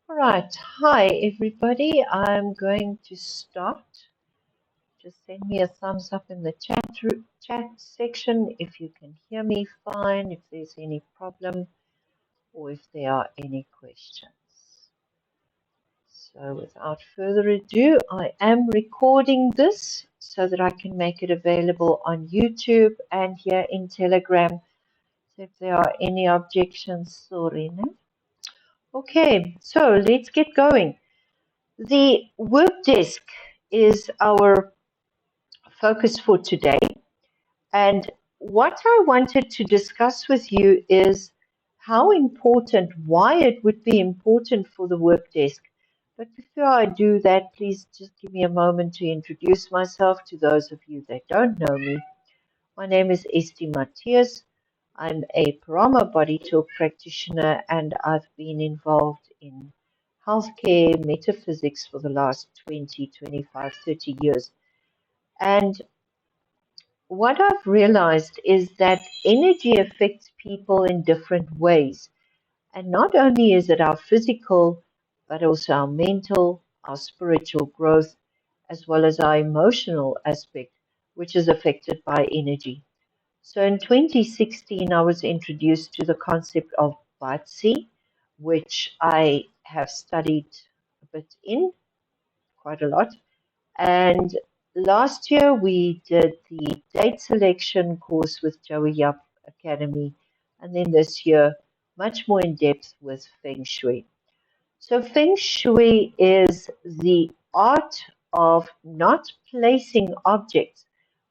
All right. Hi, everybody. I'm going to start. Just send me a thumbs up in the chat section if you can hear me fine, if there's any problem, or if there are any questions. So, without further ado, I am recording this so that I can make it available on YouTube and here in Telegram. So, if there are any objections, sorry. No? Okay, so let's get going. The work desk is our focus for today. And what I wanted to discuss with you is how important, why it would be important for the work desk. But before I do that, please just give me a moment to introduce myself to those of you that don't know me. My name is Esty Matthias. I'm a Parama Body Talk practitioner and I've been involved in healthcare metaphysics for the last 20, 25, 30 years. And what I've realized is that energy affects people in different ways. And not only is it our physical, but also our mental, our spiritual growth, as well as our emotional aspect, which is affected by energy. So in 2016, I was introduced to the concept of Batsi, which I have studied a bit in, quite a lot. And last year we did the date selection course with Joey Yap Academy. And then this year, much more in depth with Feng Shui. So Feng Shui is the art of not placing objects,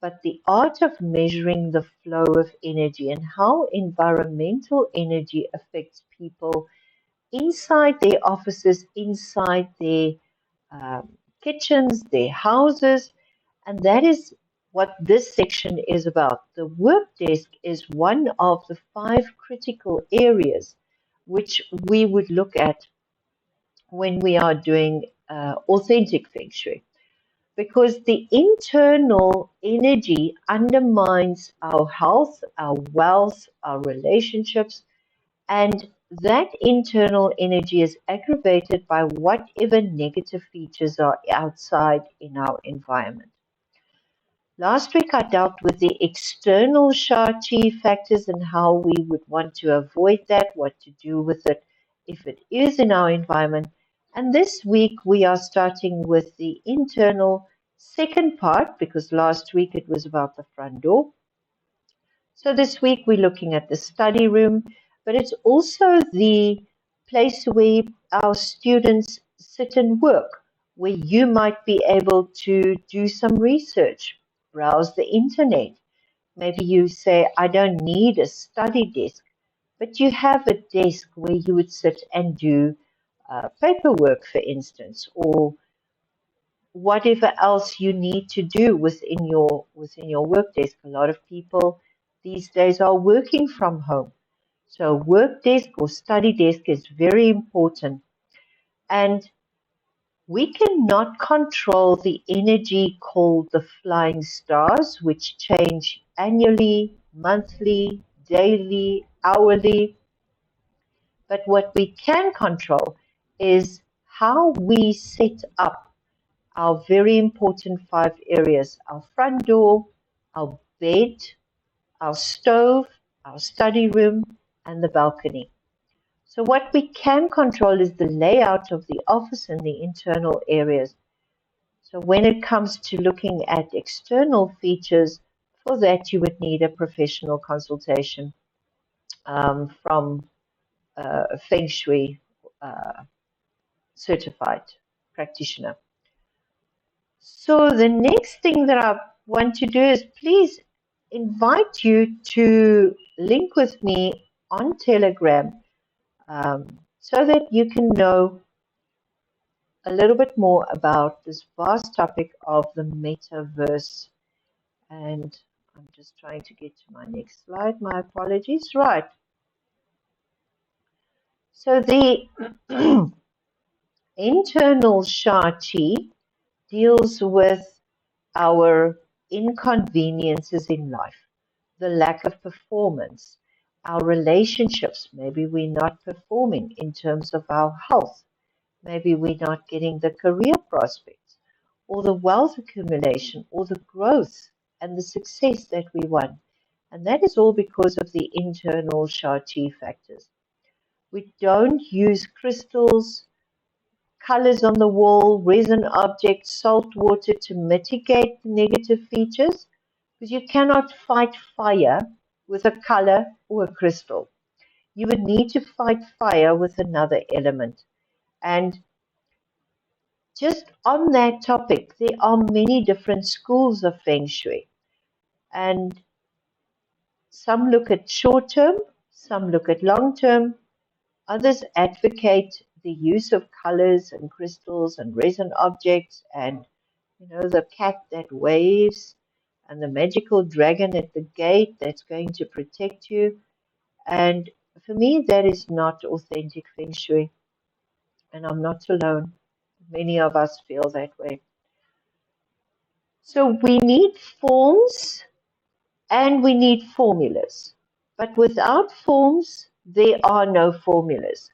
but the art of measuring the flow of energy and how environmental energy affects people inside their offices, inside their um, kitchens, their houses, and that is what this section is about. The work desk is one of the 5 critical areas which we would look at when we are doing authentic Feng Shui. Because the internal energy undermines our health, our wealth, our relationships, and that internal energy is aggravated by whatever negative features are outside in our environment. Last week I dealt with the external Sha-Chi factors and how we would want to avoid that, what to do with it if it is in our environment. And this week we are starting with the internal second part because last week it was about the front door. So this week we're looking at the study room, but it's also the place where our students sit and work, where you might be able to do some research, browse the internet. Maybe you say, I don't need a study desk, but you have a desk where you would sit and do paperwork, for instance, or whatever else you need to do within your work desk. A lot of people these days are working from home. So work desk or study desk is very important. And we cannot control the energy called the flying stars, which change annually, monthly, daily, hourly. But what we can control is how we set up our very important 5 areas: our front door, our bed, our stove, our study room, and the balcony. So what we can control is the layout of the office and the internal areas. So when it comes to looking at external features, for that you would need a professional consultation from a Feng Shui certified practitioner. So the next thing that I want to do is please invite you to link with me on Telegram so that you can know a little bit more about this vast topic of the metaverse. And I'm just trying to get to my next slide. My apologies. Right. So the internal Sha-Chi deals with our inconveniences in life, the lack of performance, our relationships. Maybe we're not performing in terms of our health. Maybe we're not getting the career prospects or the wealth accumulation or the growth and the success that we want. And that is all because of the internal Shar-Chi factors. We don't use crystals, colors on the wall, resin objects, salt water to mitigate the negative features because you cannot fight fire with a color or a crystal. You would need to fight fire with another element. And just on that topic, there are many different schools of Feng Shui. And some look at short term, some look at long term, others advocate the use of colors and crystals and resin objects and the cat that waves and the magical dragon at the gate that's going to protect you. And for me, that is not authentic Feng Shui. And I'm not alone. Many of us feel that way. So we need forms and we need formulas. But without forms, there are no formulas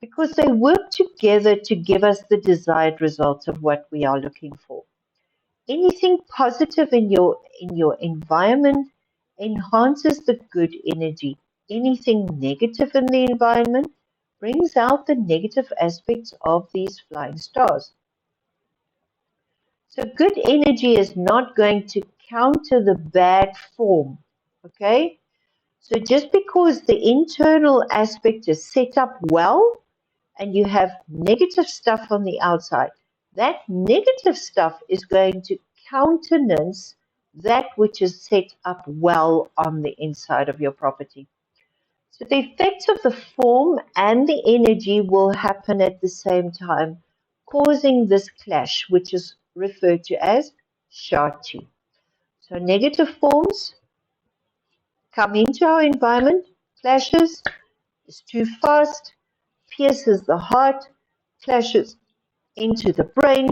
because they work together to give us the desired results of what we are looking for. Anything positive in your environment enhances the good energy. Anything negative in the environment brings out the negative aspects of these flying stars. So good energy is not going to counter the bad form. Okay? So just because the internal aspect is set up well and you have negative stuff on the outside, that negative stuff is going to countenance that which is set up well on the inside of your property. So the effects of the form and the energy will happen at the same time, causing this clash, which is referred to as Shar-Chi. So negative forms come into our environment, clashes, is too fast, pierces the heart, clashes into the brain.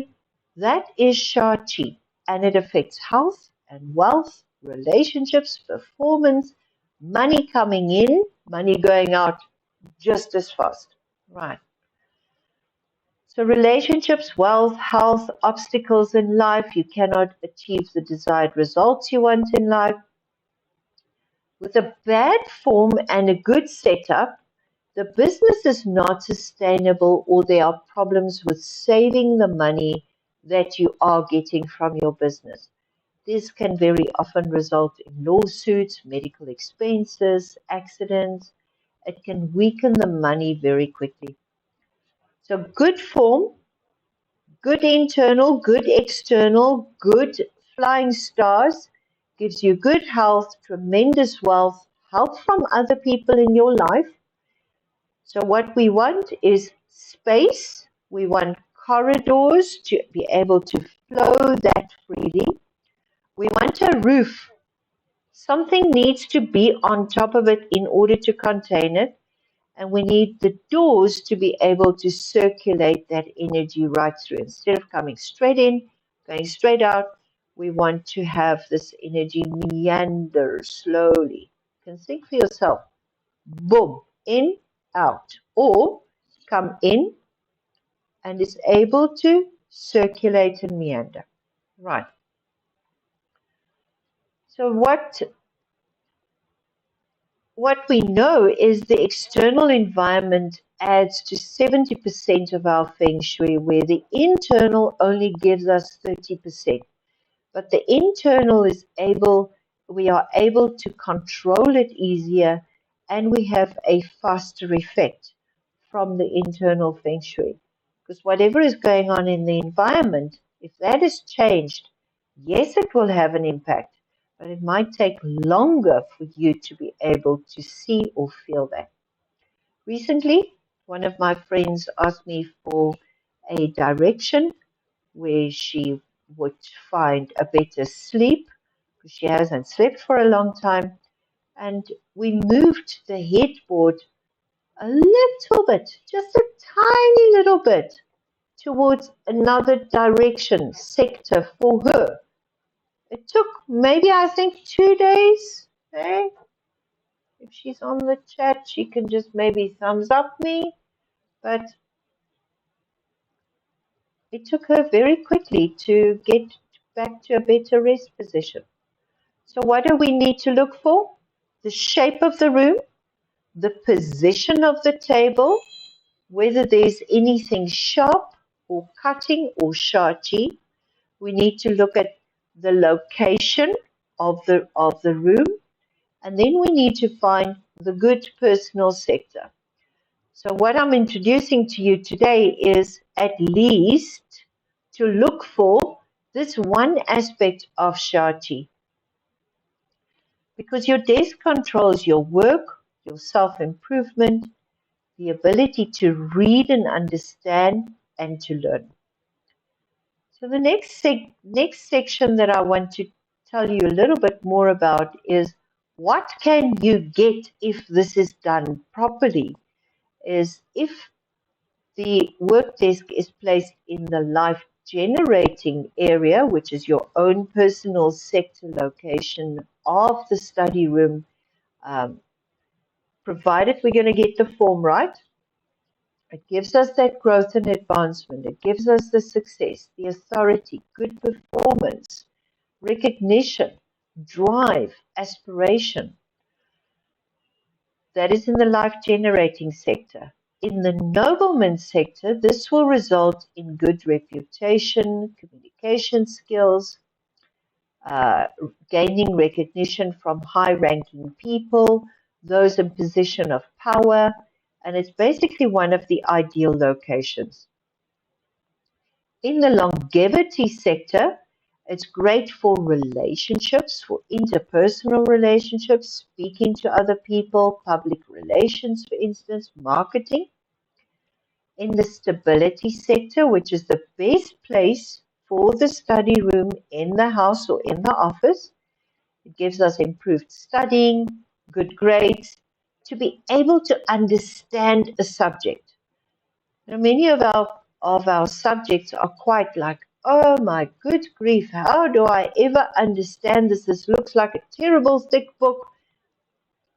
That is Shar-Chi, and it affects health and wealth, relationships, performance, money coming in, money going out just as fast. Right. So relationships, wealth, health, obstacles in life, you cannot achieve the desired results you want in life. With a bad form and a good setup, the business is not sustainable or there are problems with saving the money that you are getting from your business. This can very often result in lawsuits, medical expenses, accidents. It can weaken the money very quickly. So good form, good internal, good external, good flying stars gives you good health, tremendous wealth, help from other people in your life. So what we want is space. We want corridors to be able to flow that freely. We want a roof. Something needs to be on top of it in order to contain it. And we need the doors to be able to circulate that energy right through. Instead of coming straight in, going straight out, we want to have this energy meander slowly. You can think for yourself. Boom, in, out. Or come in and is able to circulate and meander. Right. So what we know is the external environment adds to 70% of our feng shui, where the internal only gives us 30%. But the internal we are able to control it easier, and we have a faster effect from the internal feng shui. Because whatever is going on in the environment, if that is changed, yes, it will have an impact, but it might take longer for you to be able to see or feel that. Recently, one of my friends asked me for a direction where she would find a better sleep because she hasn't slept for a long time. And we moved the headboard a little bit, just a tiny little bit, towards another direction, sector for her. It took maybe, I think, 2 days. Eh? If she's on the chat, she can just maybe thumbs up me. But it took her very quickly to get back to a better rest position. So what do we need to look for? The shape of the room, the position of the table, whether there's anything sharp or cutting or shati. We need to look at the location of the room, and then we need to find the good personal sector. So what I'm introducing to you today is at least to look for this one aspect of Shati, because your desk controls your work, your self-improvement, the ability to read and understand and to learn. So the next section that I want to tell you a little bit more about is what can you get if this is done properly, is if the work desk is placed in the life generating area, which is your own personal sector location of the study room, um, provided we're going to get the form right. It gives us that growth and advancement. It gives us the success, the authority, good performance, recognition, drive, aspiration. That is in the life generating sector. In the nobleman sector, this will result in good reputation, communication skills, uh, gaining recognition from high ranking people, those in position of power, and it's basically one of the ideal locations. In the longevity sector, it's great for relationships, for interpersonal relationships, speaking to other people, public relations, for instance, marketing. In the stability sector, which is the best place for the study room in the house or in the office, it gives us improved studying, good grades, to be able to understand a subject. Now, many of our subjects are quite like, oh my good grief, how do I ever understand this? This looks like a terrible thick book.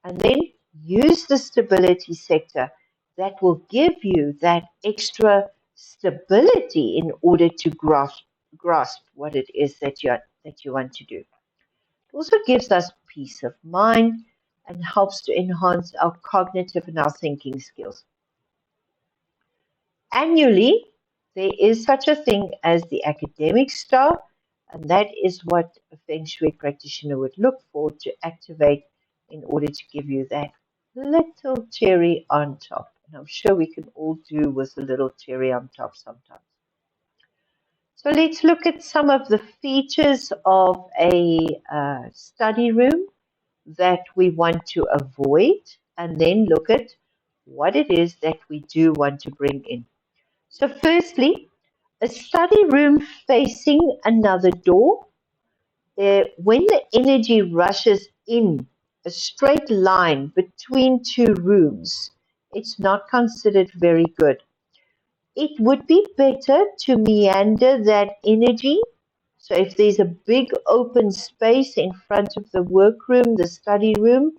And then use the stability sector that will give you that extra stability in order to grasp what it is that you want to do. It also gives us peace of mind and helps to enhance our cognitive and our thinking skills. Annually, there is such a thing as the academic star, and that is what a Feng Shui practitioner would look for to activate in order to give you that little cherry on top. And I'm sure we can all do with a little cherry on top sometimes. So let's look at some of the features of a study room that we want to avoid, and then look at what it is that we do want to bring in. So firstly, a study room facing another door. When the energy rushes in a straight line between two rooms, it's not considered very good. It would be better to meander that energy. So if there's a big open space in front of the workroom, the study room,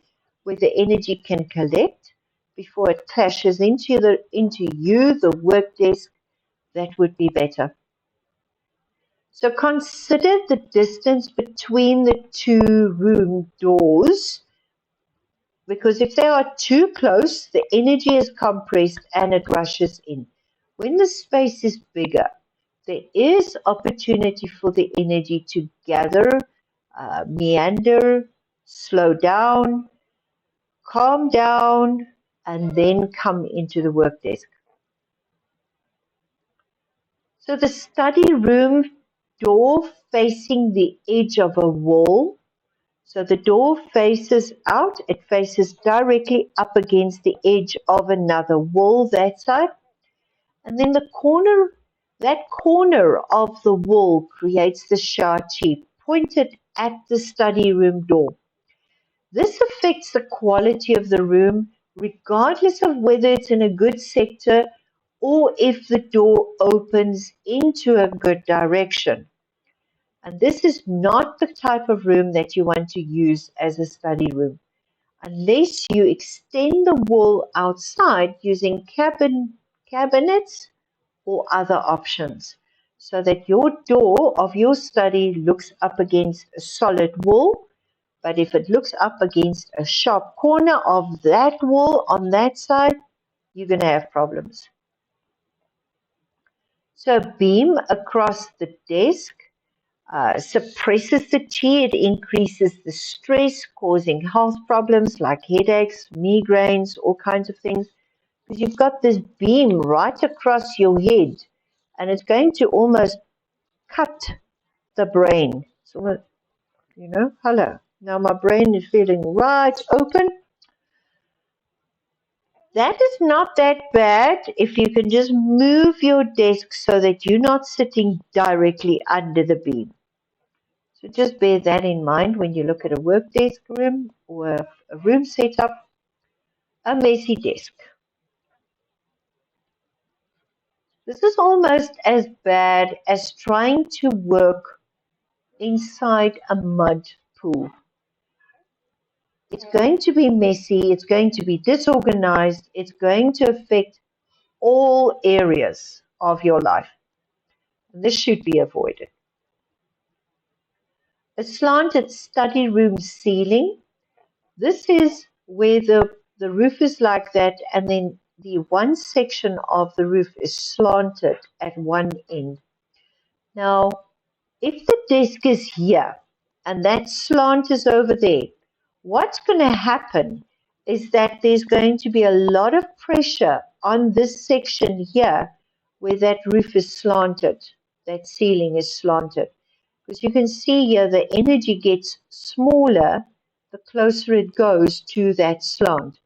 where the energy can collect before it clashes into you, the work desk, that would be better. So consider the distance between the two room doors, because if they are too close, the energy is compressed and it rushes in. When the space is bigger, there is opportunity for the energy to gather, meander, slow down, calm down, and then come into the work desk. So the study room door facing the edge of a wall. So the door faces out, it faces directly up against the edge of another wall that side. And then that corner of the wall creates the shati pointed at the study room door. This affects the quality of the room regardless of whether it's in a good sector or if the door opens into a good direction. And this is not the type of room that you want to use as a study room, unless you extend the wall outside using cabinets or other options. so that your door of your study looks up against a solid wall. But if it looks up against a sharp corner of that wall on that side, you're going to have problems. So beam across the desk suppresses the chi. It increases the stress, causing health problems like headaches, migraines, all kinds of things. Because you've got this beam right across your head, and it's going to almost cut the brain. So, hello. Now my brain is feeling right open. That is not that bad if you can just move your desk so that you're not sitting directly under the beam. So just bear that in mind when you look at a work desk room or a room setup, a messy desk. This is almost as bad as trying to work inside a mud pool. It's going to be messy, it's going to be disorganized, it's going to affect all areas of your life. And this should be avoided. A slanted study room ceiling. This is where the roof is like that, and then the one section of the roof is slanted at one end. Now, if the desk is here and that slant is over there, what's going to happen is that there's going to be a lot of pressure on this section here where that roof is slanted, that ceiling is slanted. Because you can see here the energy gets smaller the closer it goes to that slant.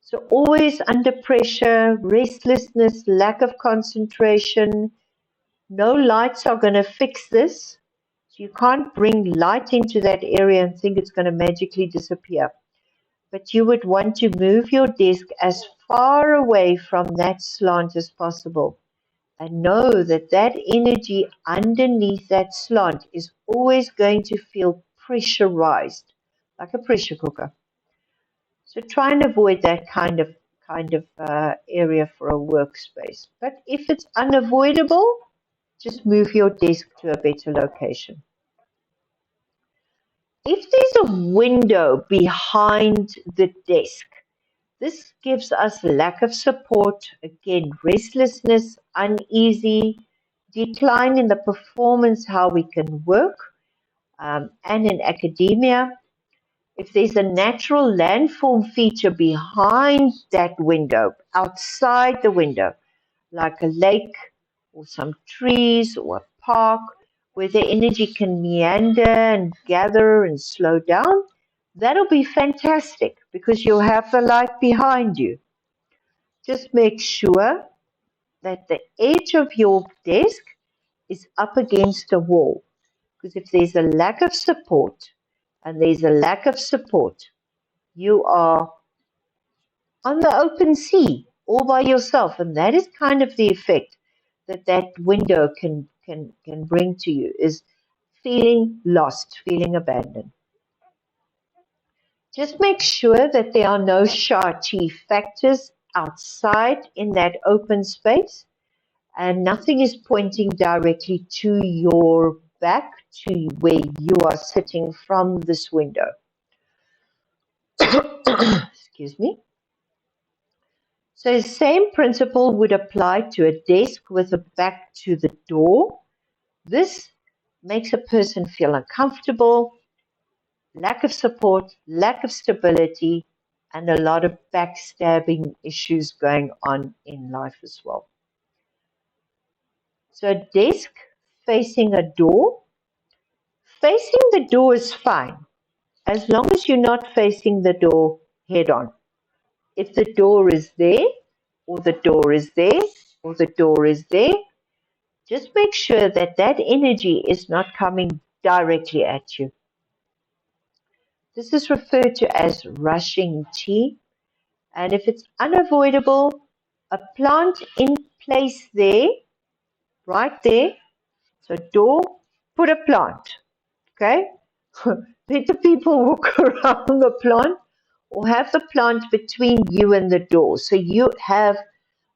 So always under pressure, restlessness, lack of concentration. No lights are going to fix this. So you can't bring light into that area and think it's going to magically disappear. But you would want to move your desk as far away from that slant as possible. And know that that energy underneath that slant is always going to feel pressurized, like a pressure cooker. So try and avoid that kind of area for a workspace. But if it's unavoidable, just move your desk to a better location. If there's a window behind the desk, this gives us lack of support, again, restlessness, uneasy, decline in the performance, how we can work, and in academia. If there's a natural landform feature behind that window, outside the window, like a lake or some trees or a park, where the energy can meander and gather and slow down, that'll be fantastic because you'll have the light behind you. Just make sure that the edge of your desk is up against a wall. Because if there's a lack of support, and there's a lack of support, you are on the open sea all by yourself. And that is kind of the effect that that window can bring to you, is feeling lost, feeling abandoned. Just make sure that there are no Sha-Chi factors outside in that open space, and nothing is pointing directly to your back, to where you are sitting from this window. Excuse me. So the same principle would apply to a desk with a back to the door. This makes a person feel uncomfortable, lack of support, lack of stability, and a lot of backstabbing issues going on in life as well. So a desk facing a door. Facing the door is fine, as long as you're not facing the door head on. If the door is there, or the door is there, or the door is there, just make sure that that energy is not coming directly at you. This is referred to as rushing chi, and if it's unavoidable, a plant in place there, right there, so door, put a plant, okay? Let the people walk around the plant, or have the plant between you and the door, so you have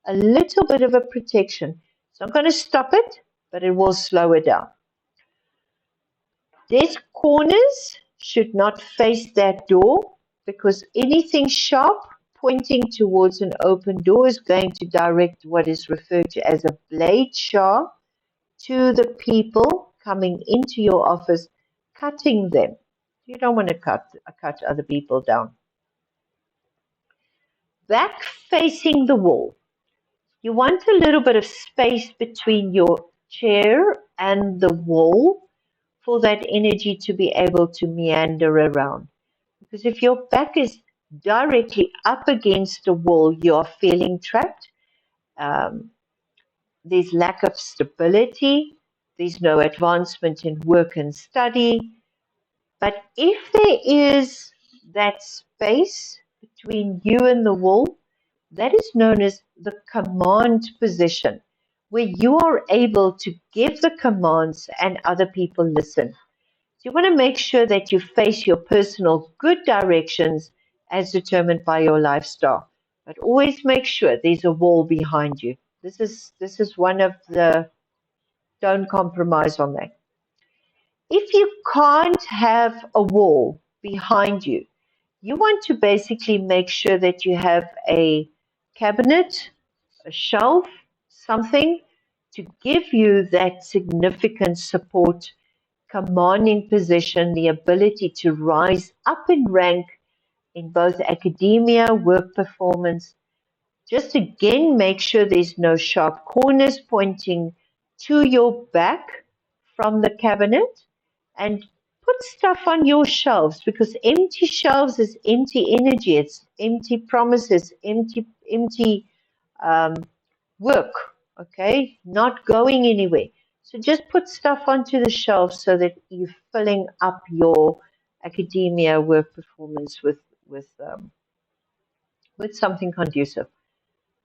a little bit of a protection. So I'm going to stop it. but it will slow it down. Desk corners should not face that door because anything sharp pointing towards an open door is going to direct what is referred to as a blade sharp to the people coming into your office, cutting them. You don't want to cut other people down. Back facing the wall. You want a little bit of space between your chair and the wall for that energy to be able to meander around. Because if your back is directly up against the wall, you're feeling trapped. Um, there's lack of stability. There's no advancement in work and study. But if there is that space between you and the wall, that is known as the command position, where you are able to give the commands and other people listen. So you want to make sure that you face your personal good directions as determined by your lifestyle. But always make sure there's a wall behind you. This is one of the, don't compromise on that. If you can't have a wall behind you, you want to basically make sure that you have a cabinet, a shelf, something to give you that significant support, commanding position, the ability to rise up in rank in both academia, work performance. Just again, make sure there's no sharp corners pointing to your back from the cabinet, and put stuff on your shelves, because empty shelves is empty energy, it's empty promises, empty um, work, okay, not going anywhere. So just put stuff onto the shelf so that you're filling up your academia work performance with something conducive.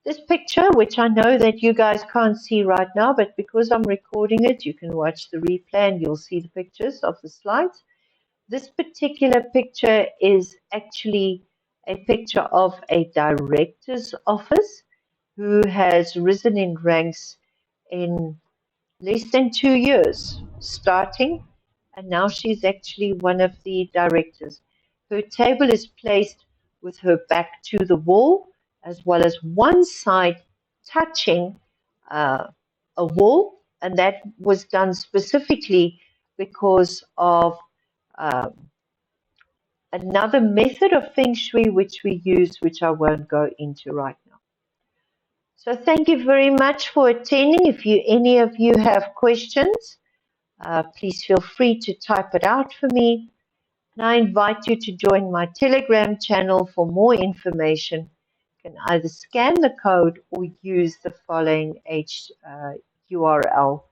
This picture, which I know that you guys can't see right now, but because I'm recording it, you can watch the replay and you'll see the pictures of the slides. This particular picture is actually a picture of a director's office who has risen in ranks in less than 2 years, starting, and now she's actually one of the directors. Her table is placed with her back to the wall, as well as one side touching a wall, and that was done specifically because of um, another method of Feng Shui which we use, which I won't go into right now. So thank you very much for attending. If any of you have questions, please feel free to type it out for me. And I invite you to join my Telegram channel for more information. You can either scan the code or use the following URL.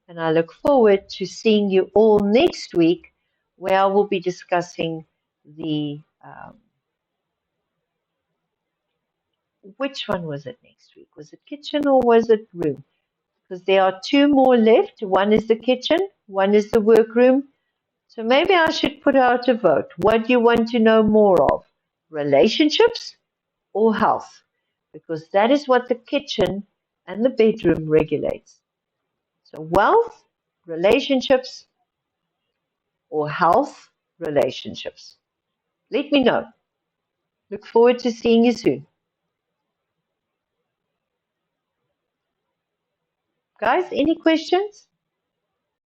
And I look forward to seeing you all next week, where I will be discussing the which one was it next week? Was it kitchen or was it room? Because there are two more left. One is the kitchen, one is the workroom. So maybe I should put out a vote. What do you want to know more of? Relationships or health? Because that is what the kitchen and the bedroom regulates. So wealth, relationships, or health, relationships. Let me know. Look forward to seeing you soon. Guys, any questions?